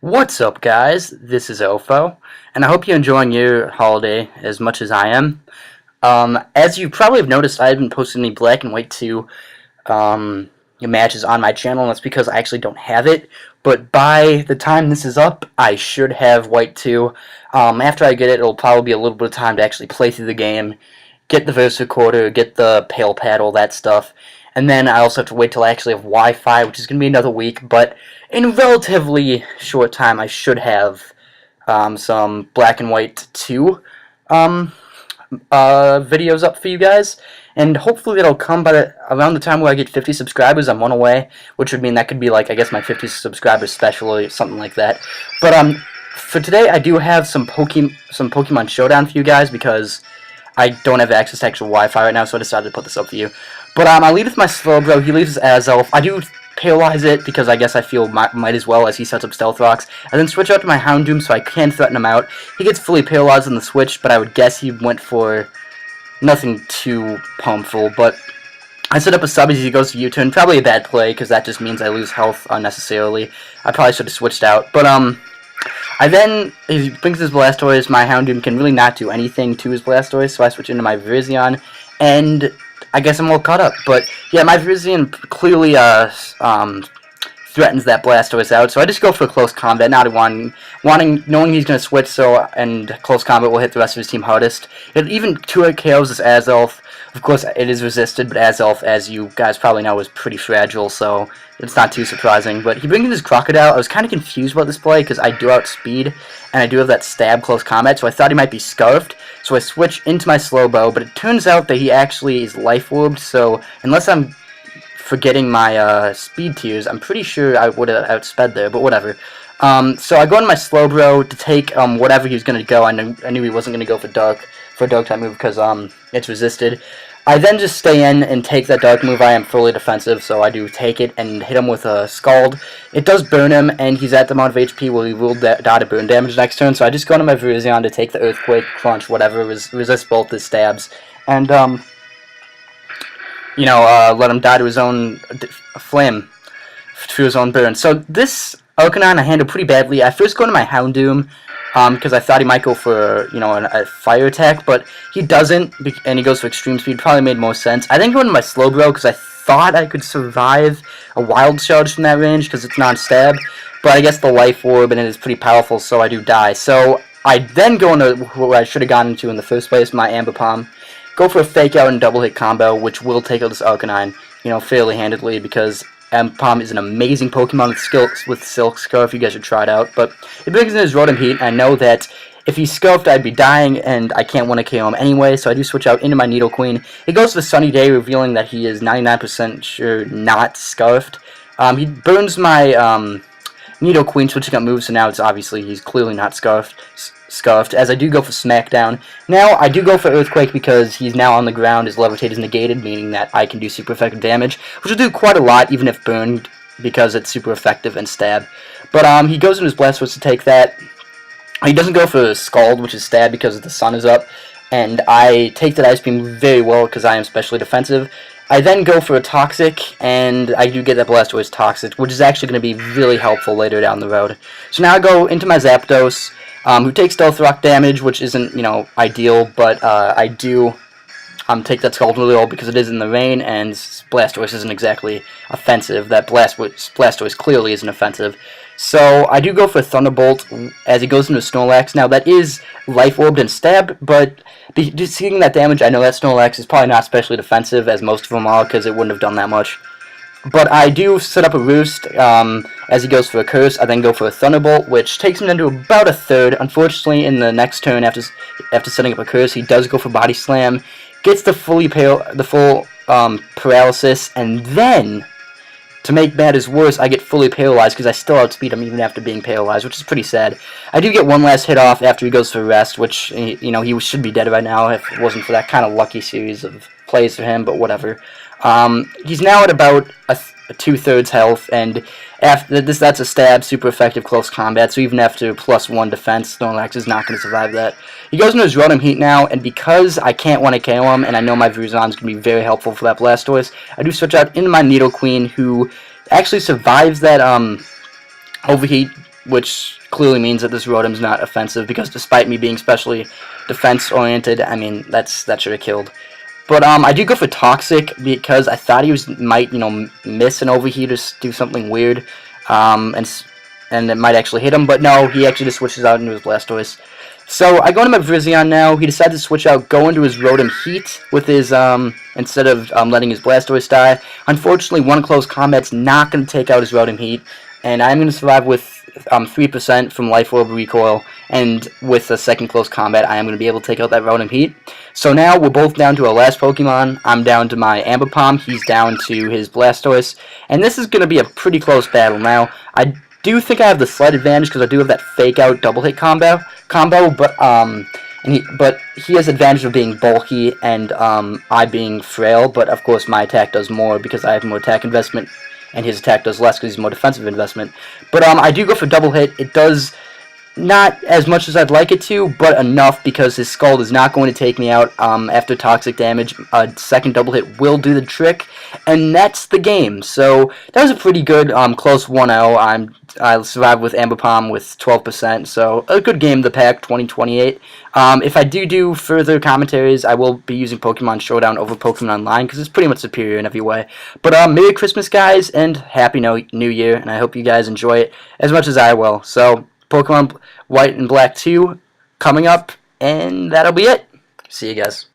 What's up, guys? This is Ofo, and I hope you're enjoying your holiday as much as I am. As you probably have noticed, I haven't posted any Black and White 2 matches on my channel, and that's because I actually don't have it. But by the time this is up, I should have White 2. After I get it, it'll probably be a little bit of time to actually play through the game, get the verse recorder, get the pail paddle, that stuff. And then I also have to wait till I actually have Wi-Fi, which is going to be another week. But in a relatively short time, I should have some Black and White 2 videos up for you guys. And hopefully that'll come by around the time where I get 50 subscribers. I'm one away, which would mean that could be like, I guess, my 50 subscribers special or something like that. But for today, I do have some Pokemon Showdown for you guys because I don't have access to actual Wi-Fi right now, so I decided to put this up for you. But I lead with my Slowbro. He leaves his Azelf. I do paralyze it because I guess I feel might as well as he sets up Stealth Rocks. I then switch out to my Houndoom so I can threaten him out. He gets fully paralyzed on the switch, but I would guess he went for nothing too pumpful. But I set up a sub as he goes to U-turn. Probably a bad play because that just means I lose health unnecessarily. I probably should have switched out. But he brings his Blastoise. My Houndoom can really not do anything to his Blastoise, so I switch into my Virizion, and I guess I'm all caught up. But yeah, my Virizion clearly threatens that Blastoise out, so I just go for close combat, not knowing he's going to switch, and close combat will hit the rest of his team hardest. It even 2-hit KOs this Azelf. Of course, it is resisted, but Azelf, as you guys probably know, is pretty fragile, so it's not too surprising. But he brings in his Crocodile. I was kind of confused about this play because I do outspeed, and I do have that stab close combat, so I thought he might be Scarfed. So I switch into my Slowbro, but it turns out that he actually is Life Orbed, so unless I'm forgetting my speed tiers, I'm pretty sure I would have outsped there, but whatever. So I go into my Slowbro to take whatever he was going to go. I knew he wasn't going to go for a Dark type move because it's resisted. I then just stay in and take that Dark move. I am fully defensive, so I do take it and hit him with a Scald. It does burn him, and he's at the amount of HP where he will die to burn damage next turn, so I just go into my Virizion to take the Earthquake, Crunch, whatever, resist both his stabs, and let him die to his own flame, to his own burn. So this Arcanine I handle pretty badly. I first go into my Houndoom, because I thought he might go for, a fire attack, but he doesn't, and he goes for extreme speed. Probably made more sense. I then go into my Slowbro because I thought I could survive a Wild Charge from that range because it's non-stab, but I guess the Life Orb and it is pretty powerful, so I do die. So I then go into what I should have gone into in the first place, my Ambipom. Go for a Fake Out and double hit combo, which will take out this Arcanine, fairly handedly, because Ambipom is an amazing Pokemon with Silk Scarf. You guys should try it out. But it brings in his Rotom Heat. I know that if he's Scarfed, I'd be dying, and I can't want to KO him anyway, so I do switch out into my Nidoqueen. He goes for Sunny Day, revealing that he is 99% sure not Scarfed. He burns my Nidoqueen, switching up moves, so now he's clearly not Scarfed, as I do go for Smackdown. Now, I do go for Earthquake because he's now on the ground, his Levitate is negated, meaning that I can do super effective damage, which will do quite a lot, even if burned, because it's super effective and stab. But he goes into his Blastoise to take that. He doesn't go for Scald, which is stab because the sun is up, and I take that Ice Beam very well because I am specially defensive. I then go for a Toxic, and I do get that Blastoise Toxic, which is actually going to be really helpful later down the road. So now I go into my Zapdos, who takes Stealth Rock damage, which isn't, ideal, but I do take that Scald really well because it is in the rain, and Blastoise isn't exactly offensive. That Blastoise clearly isn't offensive. So I do go for Thunderbolt as he goes into Snorlax. Now that is Life Orbed and Stab, but seeing that damage, I know that Snorlax is probably not especially defensive, as most of them are, because it wouldn't have done that much. But I do set up a Roost as he goes for a Curse. I then go for a Thunderbolt, which takes him down to about a third. Unfortunately, in the next turn, after setting up a Curse, he does go for Body Slam, gets the full paralysis, and then, to make matters worse, I get fully paralyzed because I still outspeed him even after being paralyzed, which is pretty sad. I do get one last hit off after he goes for Rest, which, he should be dead right now if it wasn't for that kind of lucky series of plays for him, but whatever. He's now at about a 2/3 health, and after this, that's a stab, super effective close combat, so even after +1 defense, Snorlax is not going to survive that. He goes into his Rotom Heat now, and because I can't want to KO him, and I know my Virizion's going to be very helpful for that Blastoise, I do switch out into my Nidoqueen, who actually survives that Overheat which clearly means that this Rotom's not offensive, because despite me being specially defense-oriented, I mean, that should have killed. But I do go for Toxic because I thought he might, miss an Overheat or do something weird, and it might actually hit him. But no, he actually just switches out into his Blastoise. So I go into my Virizion now. He decides to switch out, go into his Rotom Heat with his instead of letting his Blastoise die. Unfortunately, one close combat's not going to take out his Rotom Heat, and I'm going to survive with 3% from Life Orb Recoil, and with a second close combat, I am going to be able to take out that Rotom Heat. So now we're both down to our last Pokemon. I'm down to my Ambipom, he's down to his Blastoise, and this is going to be a pretty close battle. Now, I do think I have the slight advantage because I do have that fake out double hit combo, but he has advantage of being bulky and I being frail, but of course my attack does more because I have more attack investment, and his attack does less because he's more defensive investment. But I do go for double hit. It does not as much as I'd like it to, but enough because his Scald is not going to take me out after toxic damage. A second double hit will do the trick, and that's the game. So that was a pretty good close 1-0. I survived with Ambipom with 12%, so a good game, the pack 2028. If I do further commentaries, I will be using Pokemon Showdown over Pokemon Online because it's pretty much superior in every way. But Merry Christmas, guys, and Happy New Year, and I hope you guys enjoy it as much as I will. So Pokemon White and Black 2 coming up, and that'll be it. See you guys.